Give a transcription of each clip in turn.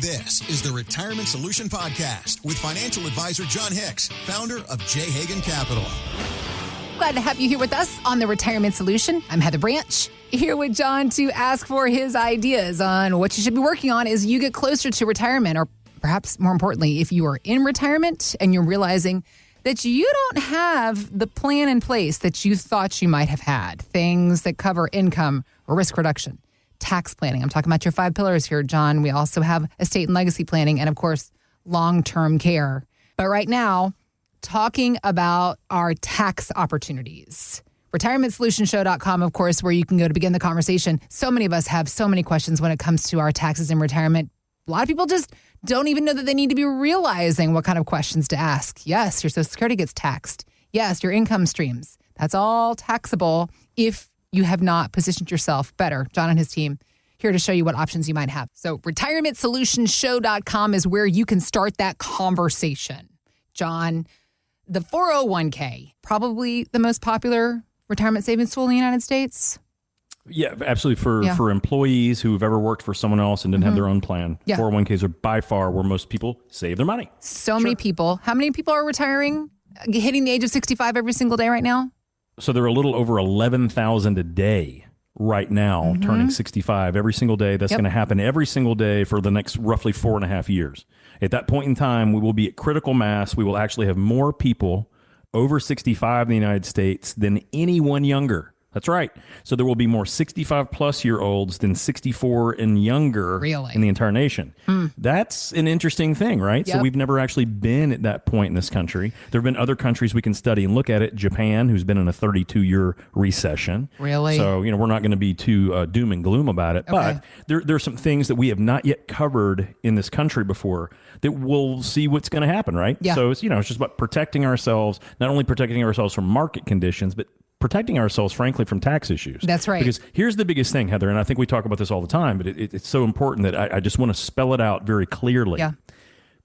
This is the Retirement Solution Podcast with financial advisor John Hicks, founder of J. Hagan Capital. Glad to have you here with us on the Retirement Solution. I'm Heather Branch, here with John to ask for his ideas on what you should be working on as you get closer to retirement, or perhaps more importantly, if you are in retirement and you're realizing that you don't have the plan in place that you thought you might have had. Things that cover income or risk reduction, tax planning. I'm talking about your 5 pillars here, John. We also have estate and legacy planning and, of course, long-term care. But right now, talking about our tax opportunities. RetirementSolutionShow.com, of course, where you can go to begin the conversation. So many of us have so many questions when it comes to our taxes in retirement. A lot of people just don't even know that they need to be realizing what kind of questions to ask. Yes, your Social Security gets taxed. Yes, your income streams. That's all taxable if you have not positioned yourself better. John and his team here to show you what options you might have. So RetirementSolutionShow.com is where you can start that conversation. John, the 401k, probably the most popular retirement savings tool in the United States. Yeah, absolutely. For employees who've ever worked for someone else and didn't have their own plan, 401ks are by far where most people save their money. So many people. How many people are retiring, hitting the age of 65 every single day right now? So there are a little over 11,000 a day right now turning 65 every single day. That's going to happen every single day for the next roughly 4.5 years. At that point in time, we will be at critical mass. We will actually have more people over 65 in the United States than anyone younger. That's right. So there will be more 65-plus-year-olds than 64 and younger in the entire nation. That's an interesting thing, right? Yep. So we've never actually been at that point in this country. There have been other countries we can study and look at it. Japan, who's been in a 32-year recession. Really? So, we're not going to be too doom and gloom about it. Okay. But there are some things that we have not yet covered in this country before that we'll see what's going to happen, right? Yeah. So, it's just about protecting ourselves, not only protecting ourselves from market conditions, but protecting ourselves, frankly, from tax issues. That's right. Because here's the biggest thing, Heather, and I think we talk about this all the time, but it's so important that I just want to spell it out very clearly. Yeah.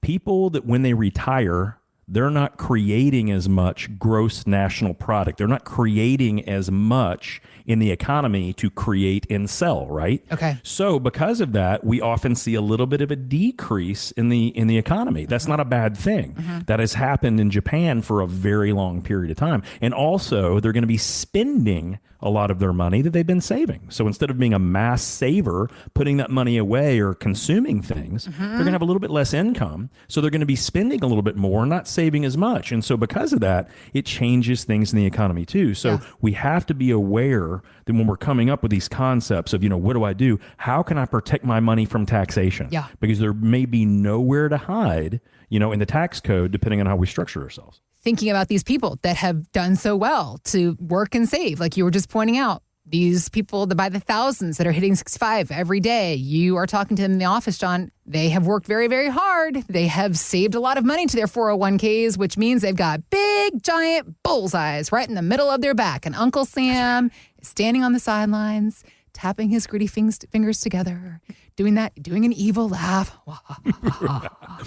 People that when they retire, they're not creating as much gross national product. They're not creating as much in the economy to create and sell, right? Okay. So because of that, we often see a little bit of a decrease in the economy. That's not a bad thing. That has happened in Japan for a very long period of time. And also, they're going to be spending a lot of their money that they've been saving. So instead of being a mass saver, putting that money away or consuming things, they're going to have a little bit less income. So they're going to be spending a little bit more, not saving as much. And so because of that, it changes things in the economy too. So we have to be aware that when we're coming up with these concepts of, what do I do? How can I protect my money from taxation? Yeah. Because there may be nowhere to hide, in the tax code, depending on how we structure ourselves. Thinking about these people that have done so well to work and save, like you were just pointing out, these people that by the thousands that are hitting 65 every day, you are talking to them in the office, John, they have worked very, very hard. They have saved a lot of money to their 401ks, which means they've got big, giant bullseyes right in the middle of their back. And Uncle Sam is standing on the sidelines, tapping his gritty fingers together, doing an evil laugh.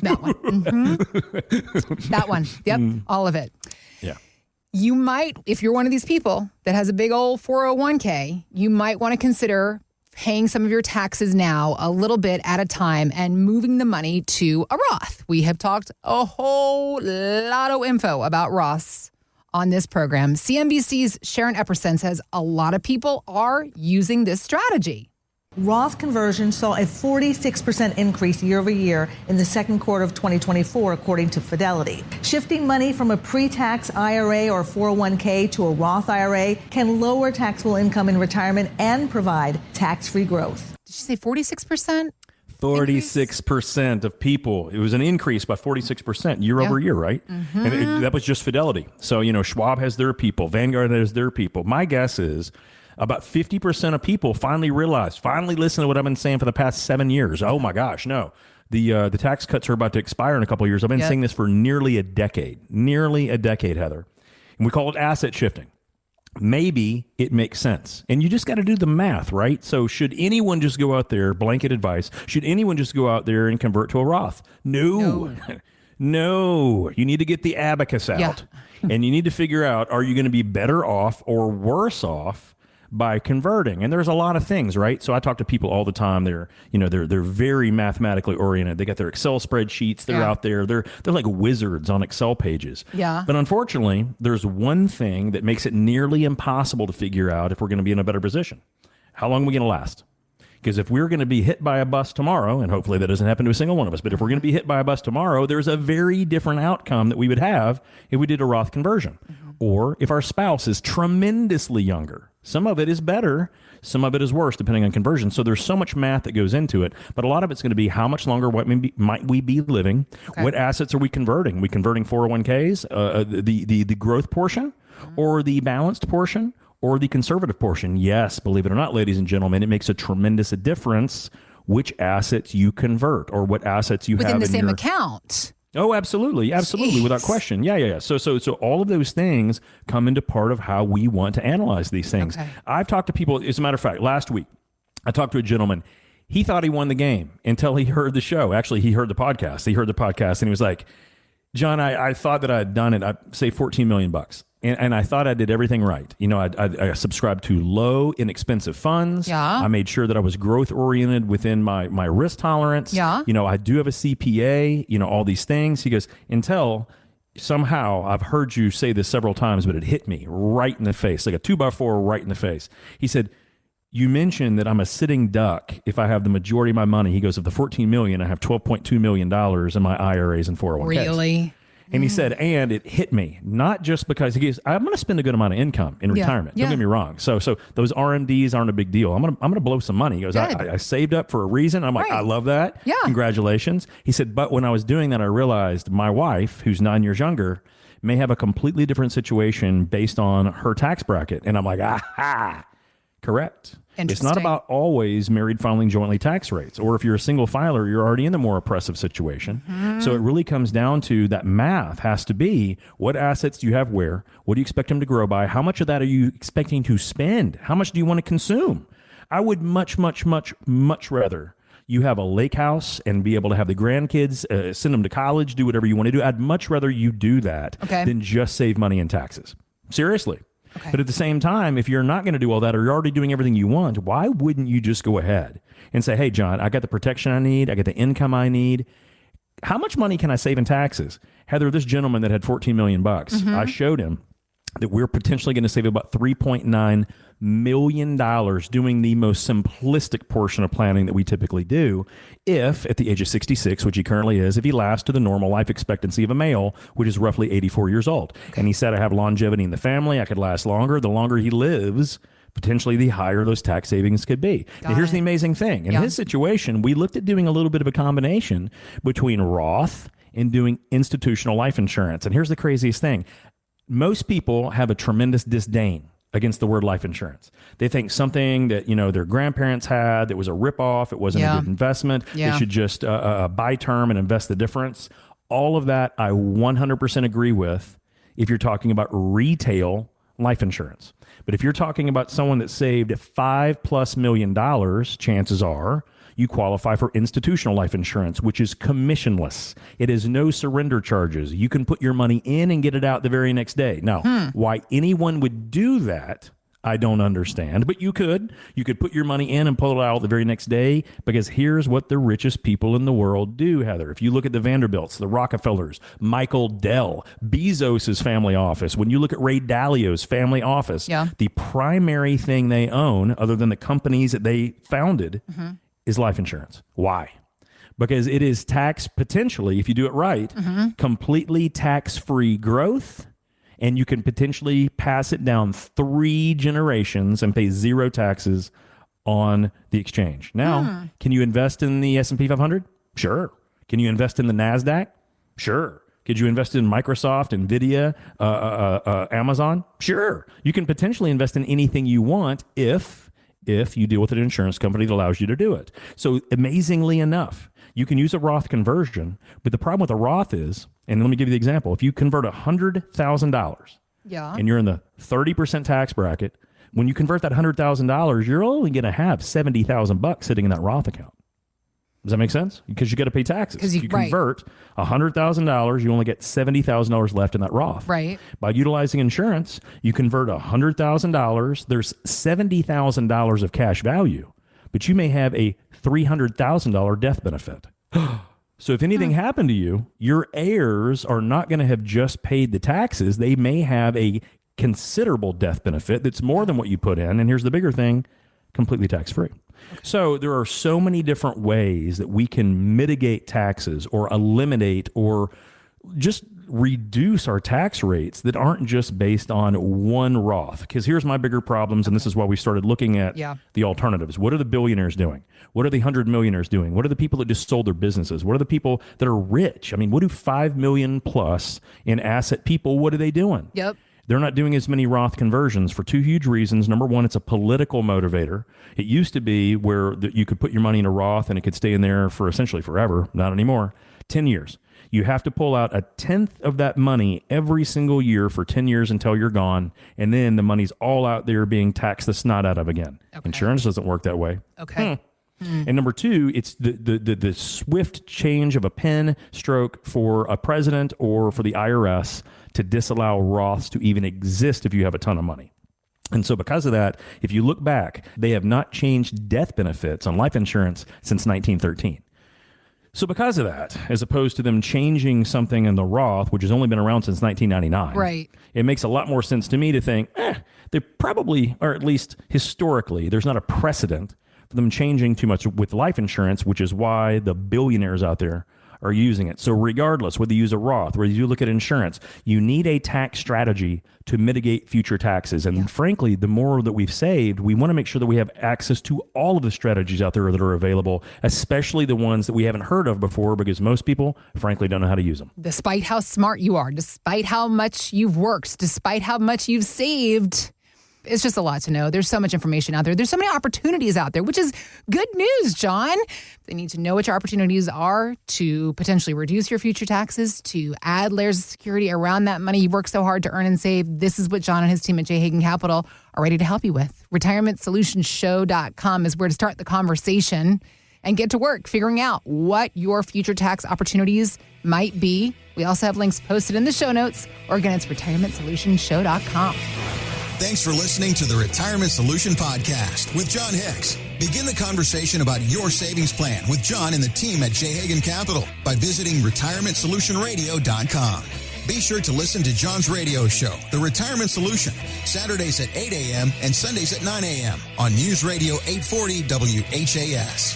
That one. That one. Yep. All of it. Yeah. You might, if you're one of these people that has a big old 401k, you might want to consider paying some of your taxes now a little bit at a time and moving the money to a Roth. We have talked a whole lot of info about Roths on this program. CNBC's Sharon Epperson says a lot of people are using this strategy. Roth conversion saw a 46% increase year over year in the second quarter of 2024, according to Fidelity. Shifting money from a pre-tax IRA or 401k to a Roth IRA can lower taxable income in retirement and provide tax-free growth. Did you say 46%? 46% of people. It was an increase by 46% year over year, right? And that was just Fidelity. So, Schwab has their people. Vanguard has their people. My guess is about 50% of people finally listen to what I've been saying for the past 7 years. Oh my gosh, no. The tax cuts are about to expire in a couple of years. I've been saying this for nearly a decade, Heather. And we call it asset shifting. Maybe it makes sense. And you just got to do the math, right? So should anyone just go out there, blanket advice, should anyone just go out there and convert to a Roth? No. No. You need to get the abacus out. And you need to figure out, are you going to be better off or worse off by converting. And there's a lot of things, right? So I talk to people all the time. They're very mathematically oriented. They got their Excel spreadsheets. They're out there. They're like wizards on Excel pages. Yeah. But unfortunately, there's one thing that makes it nearly impossible to figure out if we're going to be in a better position. How long are we going to last? Because if we're going to be hit by a bus tomorrow, and hopefully that doesn't happen to a single one of us, but if we're going to be hit by a bus tomorrow, there's a very different outcome that we would have if we did a Roth conversion. Or if our spouse is tremendously younger. Some of it is better, some of it is worse, depending on conversion. So there's so much math that goes into it, but a lot of it's going to be how much longer might we be living? Okay. What assets are we converting? Are we converting 401ks, the growth portion, or the balanced portion, or the conservative portion? Yes, believe it or not, ladies and gentlemen, it makes a tremendous difference which assets you convert or what assets you have within the same your account. Oh, absolutely. Absolutely. Jeez. Without question. Yeah. So all of those things come into part of how we want to analyze these things. Okay. I've talked to people, as a matter of fact, last week, I talked to a gentleman. He thought he won the game until he heard the show. Actually, he heard the podcast. And he was like, John, I thought that I had done it. I say $14 million. And I thought I did everything right. I subscribed to low, inexpensive funds. Yeah. I made sure that I was growth oriented within my risk tolerance. Yeah. I do have a CPA, all these things. He goes, until somehow I've heard you say this several times, but it hit me right in the face, like a 2x4 right in the face. He said, you mentioned that I'm a sitting duck if I have the majority of my money. He goes, of the $14 million, I have $12.2 million in my IRAs and 401ks. Really? And he said, and it hit me, not just because he goes, I'm going to spend a good amount of income in retirement. Don't get me wrong. So those RMDs aren't a big deal. I'm going to blow some money. He goes, I saved up for a reason. I'm like, I love that. Yeah. Congratulations. He said, but when I was doing that, I realized my wife, who's 9 years younger, may have a completely different situation based on her tax bracket. And I'm like, aha, correct. It's not about always married filing jointly tax rates, or if you're a single filer, you're already in the more oppressive situation. Mm-hmm. So it really comes down to that math has to be, what assets do you have where? What do you expect them to grow by? How much of that are you expecting to spend? How much do you want to consume? I would much, much, much, much rather you have a lake house and be able to have the grandkids, send them to college, do whatever you want to do. I'd much rather you do that than just save money in taxes. Seriously. Okay. But at the same time, if you're not going to do all that, or you're already doing everything you want, why wouldn't you just go ahead and say, hey, John, I got the protection I need. I got the income I need. How much money can I save in taxes? Heather, this gentleman that had $14 million, I showed him that we're potentially going to save about $3.9 million doing the most simplistic portion of planning that we typically do. If at the age of 66, which he currently is, if he lasts to the normal life expectancy of a male, which is roughly 84 years old. Okay. And he said, I have longevity in the family. I could last longer. The longer he lives, potentially the higher those tax savings could be. Now, here's the amazing thing. In his situation, we looked at doing a little bit of a combination between Roth and doing institutional life insurance. And here's the craziest thing. Most people have a tremendous disdain against the word life insurance. They think something that, their grandparents had that was a ripoff, it wasn't a good investment. They should just buy term and invest the difference. All of that I 100% agree with if you're talking about retail life insurance. But if you're talking about someone that saved $5+ million, chances are you qualify for institutional life insurance, which is commissionless. It is no surrender charges. You can put your money in and get it out the very next day. Now, why anyone would do that, I don't understand, but you could put your money in and pull it out the very next day, because here's what the richest people in the world do, Heather. If you look at the Vanderbilts, the Rockefellers, Michael Dell, Bezos's family office, when you look at Ray Dalio's family office, the primary thing they own, other than the companies that they founded, is life insurance. Why? Because it is tax potentially, if you do it right, completely tax-free growth, and you can potentially pass it down 3 generations and pay 0 taxes on the exchange. Now, can you invest in the S&P 500? Sure. Can you invest in the NASDAQ? Sure. Could you invest in Microsoft, NVIDIA, Amazon? Sure. You can potentially invest in anything you want if you deal with an insurance company that allows you to do it. So amazingly enough, you can use a Roth conversion, but the problem with a Roth is, and let me give you the example, if you convert $100,000 and you're in the 30% tax bracket, when you convert that $100,000, you're only going to have $70,000 sitting in that Roth account. Does that make sense? Because you got to pay taxes. 'Cause you- you convert $100,000, you only get $70,000 left in that Roth. Right. By utilizing insurance, you convert $100,000. There's $70,000 of cash value, but you may have a $300,000 death benefit. So if anything happened to you, your heirs are not going to have just paid the taxes. They may have a considerable death benefit that's more than what you put in. And here's the bigger thing, completely tax-free. So there are so many different ways that we can mitigate taxes or eliminate or just reduce our tax rates that aren't just based on one Roth. Because here's my bigger problems, and this is why we started looking at the alternatives. What are the billionaires doing? What are the 100 millionaires doing? What are the people that just sold their businesses? What are the people that are rich? I mean, what do 5 million plus in asset people, what are they doing? Yep. They're not doing as many Roth conversions for two huge reasons. Number one, it's a political motivator. It used to be where you could put your money in a Roth and it could stay in there for essentially forever. Not anymore. 10 years. You have to pull out 1/10 of that money every single year for 10 years until you're gone. And then the money's all out there being taxed the snot out of again. Okay. Insurance doesn't work that way. Okay. And number two, it's the swift change of a pen stroke for a president or for the IRS to disallow Roths to even exist if you have a ton of money. And so because of that, if you look back, they have not changed death benefits on life insurance since 1913. So because of that, as opposed to them changing something in the Roth, which has only been around since 1999, right, it makes a lot more sense to me to think, they probably, or at least historically, there's not a precedent for them changing too much with life insurance, which is why the billionaires out there are using it. So regardless, whether you use a Roth, whether you look at insurance, you need a tax strategy to mitigate future taxes. And frankly, the more that we've saved, we want to make sure that we have access to all of the strategies out there that are available, especially the ones that we haven't heard of before, because most people, frankly, don't know how to use them. Despite how smart you are, despite how much you've worked, despite how much you've saved, it's just a lot to know. There's so much information out there. There's so many opportunities out there, which is good news, John. They need to know what your opportunities are to potentially reduce your future taxes, to add layers of security around that money you've worked so hard to earn and save. This is what John and his team at J. Hagan Capital are ready to help you with. RetirementSolutionShow.com is where to start the conversation and get to work figuring out what your future tax opportunities might be. We also have links posted in the show notes, or again, it's RetirementSolutionShow.com. Thanks for listening to the Retirement Solution Podcast with John Hicks. Begin the conversation about your savings plan with John and the team at J. Hagan Capital by visiting RetirementSolutionRadio.com. Be sure to listen to John's radio show, The Retirement Solution, Saturdays at 8 a.m. and Sundays at 9 a.m. on News Radio 840 WHAS.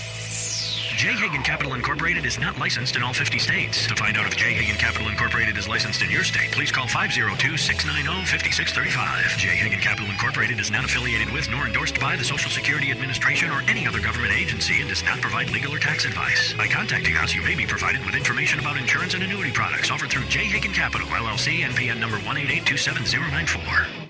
J. Hagan Capital Incorporated is not licensed in all 50 states. To find out if J. Hagan Capital Incorporated is licensed in your state, please call 502-690-5635. J. Hagan Capital Incorporated is not affiliated with nor endorsed by the Social Security Administration or any other government agency and does not provide legal or tax advice. By contacting us, you may be provided with information about insurance and annuity products offered through J. Hagan Capital, LLC, NPN number 1882794.